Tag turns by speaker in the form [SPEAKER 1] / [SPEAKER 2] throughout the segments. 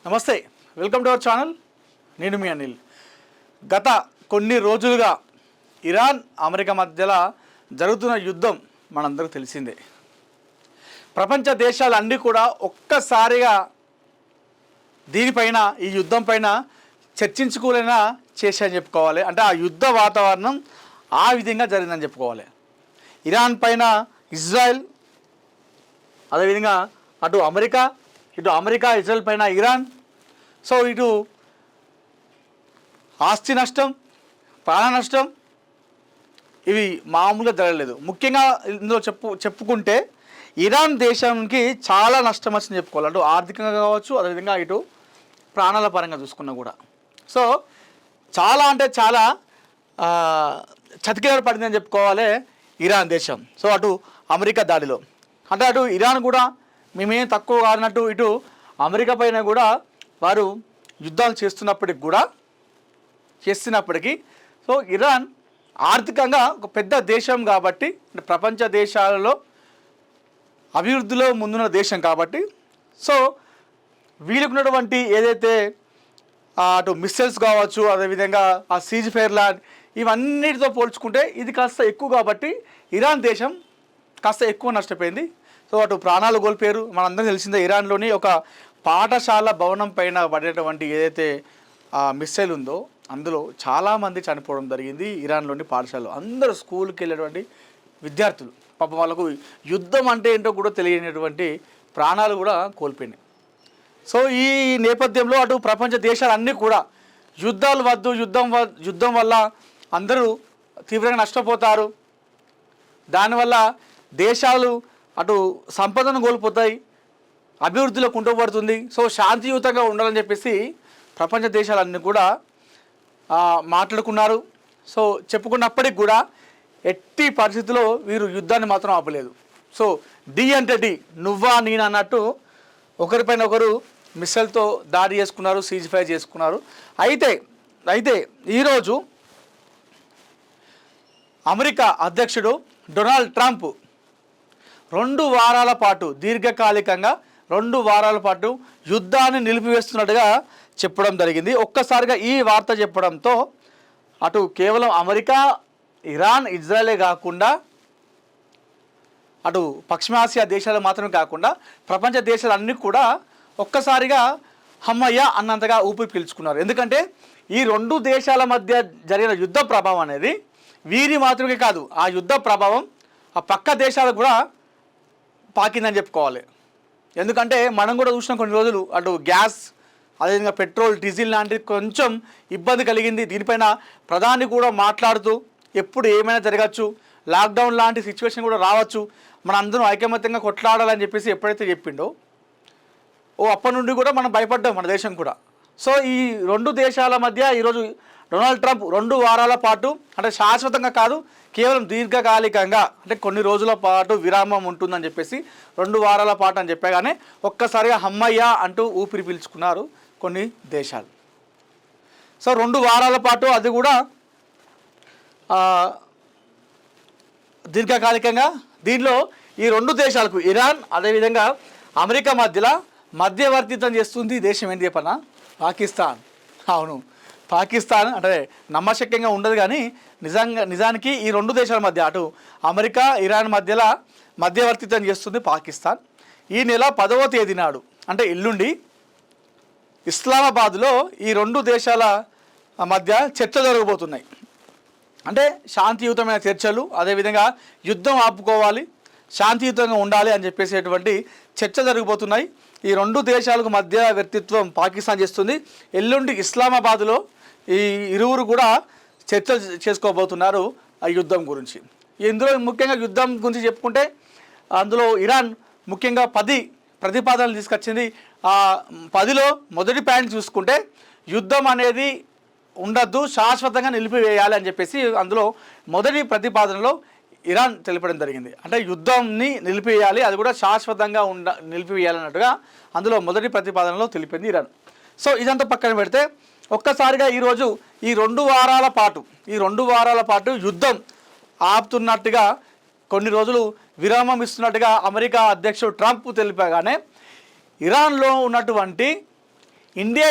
[SPEAKER 1] నమస్తే, welcome to our channel. నేను మీ అనిల్. గత కొన్ని రోజులుగా ఇరాన్ అమెరికా మధ్యలో జరుగుతున్న యుద్ధం మనందరికీ తెలిసిందే. ప్రపంచ దేశాలన్నీ కూడా ఒక్కసారిగా దీనిపైన, ఈ యుద్ధం పైన చర్చించుకోలేనా చేశాయని చెప్పుకోవాలి. అంటే ఆ యుద్ధ వాతావరణం ఆ విధంగా జరిగిందని చెప్పుకోవాలి. ఇరాన్ పైన ఇజ్రాయెల్, అదేవిధంగా అటు అమెరికా ఇజ్రాయెల్ పైన ఇరాన్. సో ఇటు ఆస్తి నష్టం, ప్రాణ నష్టం ఇవి మామూలుగా జరగలేదు. ముఖ్యంగా ఇందులో చెప్పుకుంటే ఇరాన్ దేశానికి చాలా నష్టం వచ్చింది చెప్పుకోవాలి. అటు ఆర్థికంగా కావచ్చు, అదేవిధంగా ఇటు ప్రాణాల పరంగా చూసుకున్నా కూడా. సో చాలా అంటే చాలా చతికిల పడిందని చెప్పుకోవాలి ఇరాన్ దేశం. సో అటు అమెరికా దాడిలో అంటే అటు ఇరాన్ కూడా మేమేం తక్కువ కానట్టు, ఇటు అమెరికా పైన కూడా వారు యుద్ధాలు చేస్తున్నప్పటికీ సో ఇరాన్ ఆర్థికంగా ఒక పెద్ద దేశం కాబట్టి, ప్రపంచ దేశాలలో అభివృద్ధిలో ముందున్న దేశం కాబట్టి, సో వీళ్ళకు ఉన్నటువంటి ఏదైతే అటు మిస్సైల్స్ కావచ్చు, అదేవిధంగా ఆ సీజ్ ఫైర్ ల్యాండ్ ఇవన్నిటితో పోల్చుకుంటే ఇది కాస్త ఎక్కువ కాబట్టి ఇరాన్ దేశం కాస్త ఎక్కువ నష్టపోయింది. సో అటు ప్రాణాలు కోల్పోయారు. మనందరం తెలిసిందే, ఇరాన్లోని ఒక పాఠశాల భవనం పైన పడేటువంటి ఏదైతే మిస్సైల్ ఉందో అందులో చాలామంది చనిపోవడం జరిగింది. ఇరాన్లోని పాఠశాలలో అందరూ స్కూల్కి వెళ్ళేటువంటి విద్యార్థులు పాపం వాళ్ళకు యుద్ధం అంటే ఏంటో కూడా తెలియనటువంటి ప్రాణాలు కూడా కోల్పోయినాయి. సో ఈ నేపథ్యంలో అటు ప్రపంచ దేశాలన్నీ కూడా యుద్ధాలు వద్దు, యుద్ధం వల్ల అందరూ తీవ్రంగా నష్టపోతారు, దానివల్ల దేశాలు అటు సంపదను కోల్పోతాయి, అభివృద్ధిలో కుంటుపడుతుంది, సో శాంతియుతంగా ఉండాలని చెప్పేసి ప్రపంచ దేశాలన్నీ కూడా మాట్లాడుకున్నారు. సో చెప్పుకున్నప్పటికి కూడా ఎట్టి పరిస్థితుల్లో వీరు యుద్ధాన్ని మాత్రం ఆపలేదు. సో డి అంటే డి, నువ్వా నేను అన్నట్టు ఒకరిపైన ఒకరు మిస్సైల్తో దాడి చేసుకున్నారు, సీజ్ ఫైర్ చేసుకున్నారు. అయితే ఈరోజు అమెరికా అధ్యక్షుడు డొనాల్డ్ ట్రంప్ 2 వారాల పాటు దీర్ఘకాలికంగా 2 వారాల పాటు యుద్ధాన్ని నిలిపివేస్తున్నట్టుగా చెప్పడం జరిగింది. ఒక్కసారిగా ఈ వార్త చెప్పడంతో అటు కేవలం అమెరికా, ఇరాన్, ఇజ్రాయెలే కాకుండా అటు పశ్చిమాసియా దేశాలు మాత్రమే కాకుండా ప్రపంచ దేశాలన్నీ కూడా ఒక్కసారిగా హమ్మయ్య అన్నంతగా ఊపిరి పీల్చుకున్నారు. ఎందుకంటే ఈ 2 దేశాల మధ్య జరిగిన యుద్ధ ప్రభావం అనేది వీరి మాత్రమే కాదు, ఆ యుద్ధ ప్రభావం ఆ పక్క దేశాలకు కూడా పాకిందని చెప్పుకోవాలి. ఎందుకంటే మనం కూడా చూసిన కొన్ని రోజులు అటు గ్యాస్, అదేవిధంగా పెట్రోల్, డీజిల్ లాంటిది కొంచెం ఇబ్బంది కలిగింది. దీనిపైన ప్రధాని కూడా మాట్లాడుతూ ఎప్పుడు ఏమైనా జరగచ్చు, లాక్డౌన్ లాంటి సిచ్యువేషన్ కూడా రావచ్చు, మన అందరం ఐకమత్యంగా కొట్లాడాలని చెప్పేసి ఎప్పుడైతే చెప్పిండో అప్పటి నుండి కూడా మనం భయపడ్డాం, మన దేశం కూడా. సో ఈ 2 దేశాల మధ్య ఈరోజు డొనాల్డ్ ట్రంప్ 2 వారాల పాటు, అంటే శాశ్వతంగా కాదు, కేవలం దీర్ఘకాలికంగా అంటే కొన్ని రోజుల పాటు విరామం ఉంటుందని చెప్పేసి 2 వారాల పాటు అని చెప్పగానే ఒక్కసారిగా హమ్మయ్య అంటూ ఊపిరి పీల్చుకున్నారు కొన్ని దేశాలు. సో 2 వారాల పాటు అది కూడా దీర్ఘకాలికంగా. దీనిలో ఈ 2 దేశాలకు ఇరాన్, అదేవిధంగా అమెరికా మధ్యలో మధ్యవర్తిత్వం చేస్తుంది దేశం ఏంటి చెప్పనా? పాకిస్తాన్. అవును, పాకిస్తాన్ అంటే నమ్మశక్యంగా ఉండదు, కానీ నిజానికి ఈ 2 దేశాల మధ్య అటు అమెరికా, ఇరాన్ మధ్యలో మధ్యవర్తిత్వం చేస్తుంది పాకిస్తాన్. ఈ నెల 10వ తేదీ నాడు అంటే ఎల్లుండి ఇస్లామాబాద్లో ఈ 2 దేశాల మధ్య చర్చలు జరగబోతున్నాయి. అంటే శాంతియుతమైన చర్చలు, అదేవిధంగా యుద్ధం ఆపుకోవాలి, శాంతియుతంగా ఉండాలి అని చెప్పేసేటువంటి చర్చ జరగబోతున్నాయి. ఈ 2 దేశాలకు మధ్య వ్యక్తిత్వం పాకిస్తాన్ చేస్తుంది. ఎల్లుండి ఇస్లామాబాద్లో ఈ ఇరువురు కూడా చర్చలు చేసుకోబోతున్నారు ఆ యుద్ధం గురించి. ఇందులో ముఖ్యంగా యుద్ధం గురించి చెప్పుకుంటే అందులో ఇరాన్ ముఖ్యంగా 10 ప్రతిపాదనలు తీసుకొచ్చింది. ఆ 10లో మొదటి పాయింట్ చూసుకుంటే యుద్ధం అనేది ఉండద్దు, శాశ్వతంగా నిలిపివేయాలి అని చెప్పేసి అందులో మొదటి ప్రతిపాదనలో ఇరాన్ తెలపడం జరిగింది. అంటే యుద్ధాన్ని నిలిపివేయాలి, అది కూడా శాశ్వతంగా నిలిపివేయాలన్నట్టుగా అందులో మొదటి ప్రతిపాదనలో తెలిపింది ఇరాన్. సో ఇదంతా పక్కన పెడితే ఒక్కసారిగా ఈరోజు ఈ 2 వారాల పాటు యుద్ధం ఆపుతున్నట్టుగా, కొన్ని రోజులు విరామం ఇస్తున్నట్టుగా అమెరికా అధ్యక్షుడు ట్రంప్ తెలిపగానే ఇరాన్లో ఉన్నటువంటి ఇండియా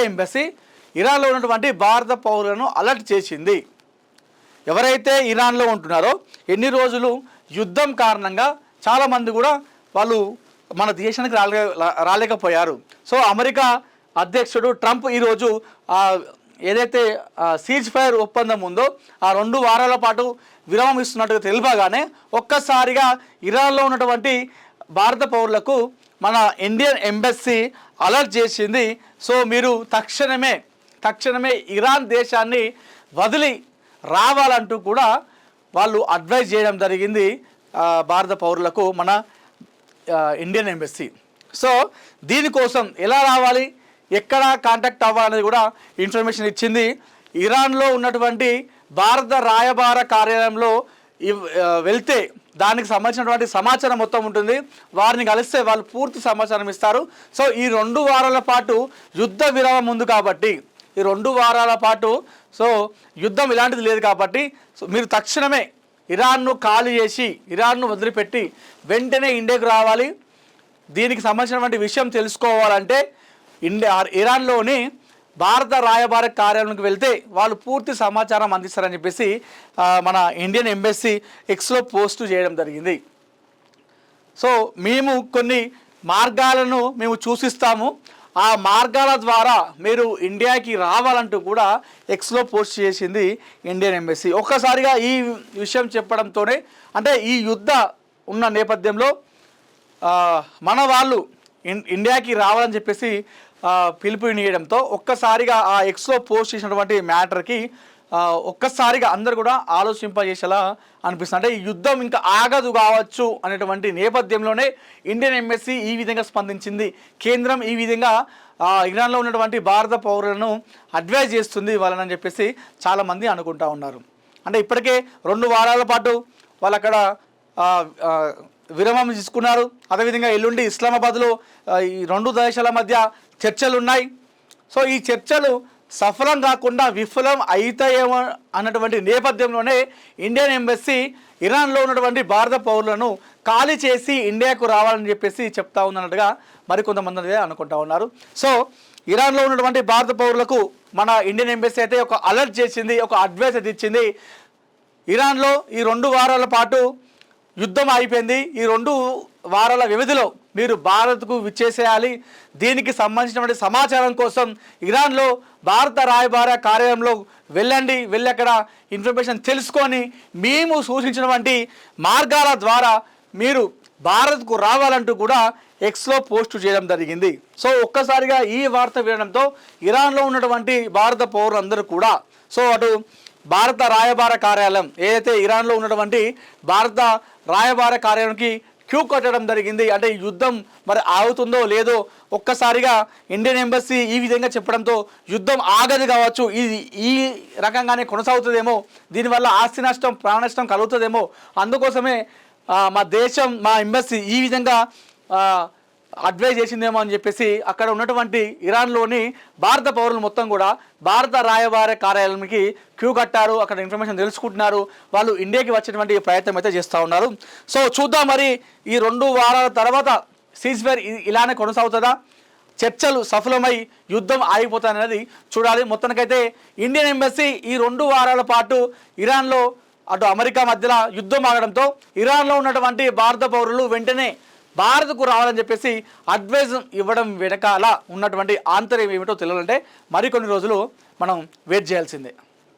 [SPEAKER 1] ఎంబసీ ఇరాన్లో ఉన్నటువంటి భారత పౌరులను అలర్ట్ చేసింది. ఎవరైతే ఇరాన్లో ఉంటున్నారో ఎన్ని రోజులు యుద్ధం కారణంగా చాలామంది కూడా వాళ్ళు మన దేశానికి రాలేకపోయారు. సో అమెరికా అధ్యక్షుడు ట్రంప్ ఈరోజు ఏదైతే సీజ్ ఫైర్ ఒప్పందం ఉందో ఆ 2 వారాల పాటు విరామం ఇస్తున్నట్టుగా తెలియగానే ఒక్కసారిగా ఇరాన్లో ఉన్నటువంటి భారత పౌరులకు మన ఇండియన్ ఎంబసీ అలర్ట్ చేసింది. సో మీరు తక్షణమే ఇరాన్ దేశాన్ని వదిలి రావాలంటూ కూడా వాళ్ళు అడ్వైజ్ చేయడం జరిగింది భారత పౌరులకు మన ఇండియన్ ఎంబసీ. సో దీనికోసం ఎలా రావాలి, ఎక్కడ కాంటాక్ట్ అవ్వాలనేది కూడా ఇన్ఫర్మేషన్ ఇచ్చింది. ఇరాన్లో ఉన్నటువంటి భారత రాయబార కార్యాలయంలో వెళ్తే దానికి సంబంధించినటువంటి సమాచారం మొత్తం ఉంటుంది. వారిని కలిస్తే వాళ్ళు పూర్తి సమాచారం ఇస్తారు. సో ఈ 2 వారాల పాటు యుద్ధ విరామం ఉంది కాబట్టి ఈ 2 వారాల పాటు సో యుద్ధం ఇలాంటిది లేదు కాబట్టి సో మీరు తక్షణమే ఇరాన్ను ఖాళీ చేసి ఇరాన్ను వదిలిపెట్టి వెంటనే ఇండియాకు రావాలి. దీనికి సంబంధించినటువంటి విషయం తెలుసుకోవాలంటే ఇరాన్లోని భారత రాయబార కార్యాలయానికి వెళ్తే వాళ్ళు పూర్తి సమాచారం అందిస్తారని చెప్పేసి మన ఇండియన్ ఎంబసీ ఎక్స్లో పోస్ట్ చేయడం జరిగింది. సో మేము కొన్ని మార్గాలను మేము సూచిస్తాము, ఆ మార్గాల ద్వారా మీరు ఇండియాకి రావాలంటూ కూడా ఎక్స్లో పోస్ట్ చేసింది ఇండియన్ ఎంబసీ. ఒక్కసారిగా ఈ విషయం చెప్పడంతోనే అంటే ఈ యుద్ధ ఉన్న నేపథ్యంలో మన వాళ్ళు ఇండియాకి రావాలని చెప్పేసి పిలుపునియడంతో ఒక్కసారిగా ఆ ఎక్స్లో పోస్ట్ చేసినటువంటి మ్యాటర్కి ఒక్కసారిగా అందరు కూడా ఆలోచింపజేసేలా అనిపిస్తుంది. అంటే ఈ యుద్ధం ఇంకా ఆగదు కావచ్చు అనేటువంటి నేపథ్యంలోనే ఇండియన్ ఎంబసీ ఈ విధంగా స్పందించింది. కేంద్రం ఈ విధంగా ఇరాన్లో ఉన్నటువంటి భారత పౌరులను అడ్వైజ్ చేస్తుంది వాళ్ళని చెప్పేసి చాలామంది అనుకుంటా ఉన్నారు. అంటే ఇప్పటికే 2 వారాల పాటు వాళ్ళు అక్కడ విరామం తీసుకున్నారు. అదేవిధంగా ఎల్లుండి ఇస్లామాబాద్లో ఈ 2 దేశాల మధ్య చర్చలు ఉన్నాయి. సో ఈ చర్చలు సఫలం కాకుండా విఫలం అవుతాయేమో అన్నటువంటి నేపథ్యంలోనే ఇండియన్ ఎంబసీ ఇరాన్లో ఉన్నటువంటి భారత పౌరులను ఖాళీ చేసి ఇండియాకు రావాలని చెప్పేసి చెప్తా ఉందన్నట్టుగా మరికొంతమంది అనుకుంటా ఉన్నారు. సో ఇరాన్లో ఉన్నటువంటి భారత పౌరులకు మన ఇండియన్ ఎంబసీ అయితే ఒక అలర్ట్ చేసింది, ఒక అడ్వైస్ అయితే ఇచ్చింది. ఇరాన్లో ఈ 2 వారాల పాటు యుద్ధం అయిపోయింది. ఈ 2 వారాల వ్యవధిలో మీరు భారత్కు విచ్చేసేయాలి. దీనికి సంబంధించినటువంటి సమాచారం కోసం ఇరాన్లో భారత రాయబార కార్యాలయంలో వెళ్ళండి, వెళ్ళి అక్కడ ఇన్ఫర్మేషన్ తెలుసుకొని మేము సూచించినటువంటి మార్గాల ద్వారా మీరు భారత్కు రావాలంటూ కూడా ఎక్స్లో పోస్ట్ చేయడం జరిగింది. సో ఒక్కసారిగా ఈ వార్త వినడంతో ఇరాన్లో ఉన్నటువంటి భారత పౌరులందరూ కూడా సో అటు భారత రాయబార కార్యాలయం ఏదైతే ఇరాన్లో ఉన్నటువంటి భారత రాయబార కార్యాలయానికి క్యూ కట్టడం జరిగింది. అంటే ఈ యుద్ధం మరి ఆగుతుందో లేదో ఒక్కసారిగా ఇండియన్ ఎంబసీ ఈ విధంగా చెప్పడంతో యుద్ధం ఆగదు కావచ్చు, ఇది ఈ రకంగానే కొనసాగుతుందేమో, దీనివల్ల ఆస్తి నష్టం ప్రాణ నష్టం కలుగుతుందేమో, అందుకోసమే మా ఎంబసీ ఈ విధంగా అడ్వైజ్ చేసిందేమో అని చెప్పేసి అక్కడ ఉన్నటువంటి ఇరాన్లోని భారత పౌరులు మొత్తం కూడా భారత రాయబార కార్యాలయానికి క్యూ కట్టారు. అక్కడ ఇన్ఫర్మేషన్ తెలుసుకుంటున్నారు. వాళ్ళు ఇండియాకి వచ్చేటువంటి ప్రయత్నం అయితే చేస్తూ ఉన్నారు. సో చూద్దాం మరి ఈ 2 వారాల తర్వాత సీజ్ ఫైర్ ఇలానే కొనసాగుతుందా, చర్చలు సఫలమై యుద్ధం ఆగిపోతాయనేది చూడాలి. మొత్తానికైతే ఇండియన్ ఎంబసీ ఈ 2 వారాల పాటు ఇరాన్లో అటు అమెరికా మధ్యలో యుద్ధం ఆగడంతో ఇరాన్లో ఉన్నటువంటి భారత పౌరులు వెంటనే భారత్కు రావాలని చెప్పేసి అడ్వైజ్ ఇవ్వడం వెనకాల ఉన్నటువంటి ఆంతర్యం ఏమిటో తెలియాలంటే మరికొన్ని రోజులు మనం వెయిట్ చేయాల్సిందే.